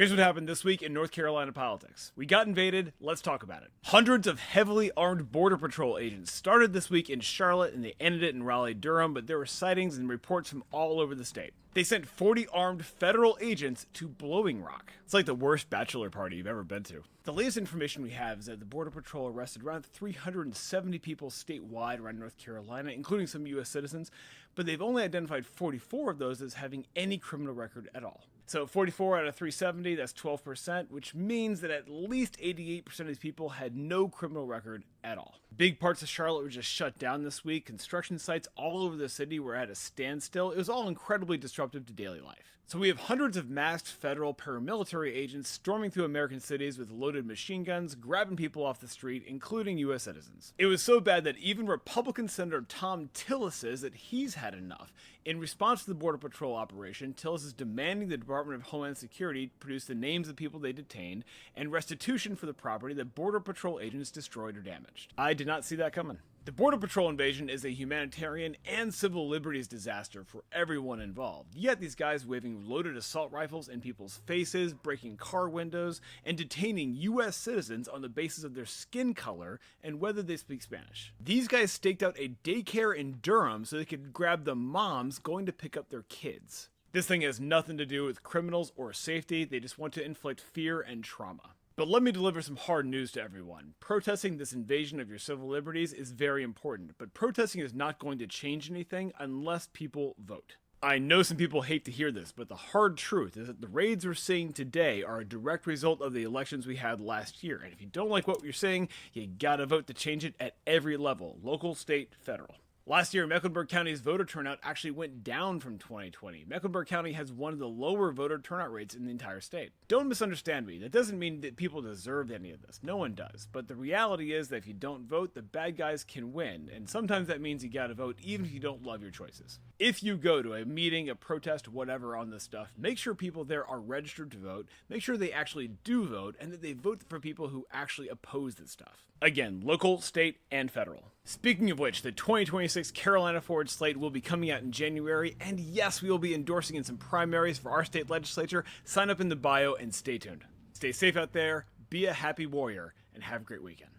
Here's what happened this week in North Carolina politics. We got invaded, let's talk about it. Hundreds of heavily armed Border Patrol agents started this week in Charlotte and they ended it in Raleigh-Durham, but there were sightings and reports from all over the state. They sent 40 armed federal agents to Blowing Rock. It's like the worst bachelor party you've ever been to. The latest information we have is that the Border Patrol arrested around 370 people statewide around North Carolina, including some U.S. citizens, but they've only identified 44 of those as having any criminal record at all. So 44 out of 370, that's 12%, which means that at least 88% of these people had no criminal record at all. Big parts of Charlotte were just shut down this week. Construction sites all over the city were at a standstill. It was all incredibly disruptive to daily life. So we have hundreds of masked federal paramilitary agents storming through American cities with loaded machine guns, grabbing people off the street, including U.S. citizens. It was so bad that even Republican Senator Thom Tillis says that he's had enough. In response to the Border Patrol operation, Tillis is demanding the Department of Homeland Security produce the names of people they detained and restitution for the property that Border Patrol agents destroyed or damaged. I did not see that coming. The Border Patrol invasion is a humanitarian and civil liberties disaster for everyone involved. Yet these guys waving loaded assault rifles in people's faces, breaking car windows, and detaining U.S. citizens on the basis of their skin color and whether they speak Spanish. These guys staked out a daycare in Durham so they could grab the moms going to pick up their kids. This thing has nothing to do with criminals or safety, they just want to inflict fear and trauma. But let me deliver some hard news to everyone. Protesting this invasion of your civil liberties is very important, but protesting is not going to change anything unless people vote. I know some people hate to hear this, but the hard truth is that the raids we're seeing today are a direct result of the elections we had last year, and if you don't like what you're seeing, you gotta vote to change it at every level, local, state, federal. Last year, Mecklenburg County's voter turnout actually went down from 2020. Mecklenburg County has one of the lower voter turnout rates in the entire state. Don't misunderstand me. That doesn't mean that people deserved any of this. No one does. But the reality is that if you don't vote, the bad guys can win. And sometimes that means you gotta vote even if you don't love your choices. If you go to a meeting, a protest, whatever on this stuff, make sure people there are registered to vote, make sure they actually do vote, and that they vote for people who actually oppose this stuff. Again, local, state, and federal. Speaking of which, the 2026 Carolina Forward slate will be coming out in January, and yes, we will be endorsing in some primaries for our state legislature. Sign up in the bio and stay tuned. Stay safe out there, be a happy warrior, and have a great weekend.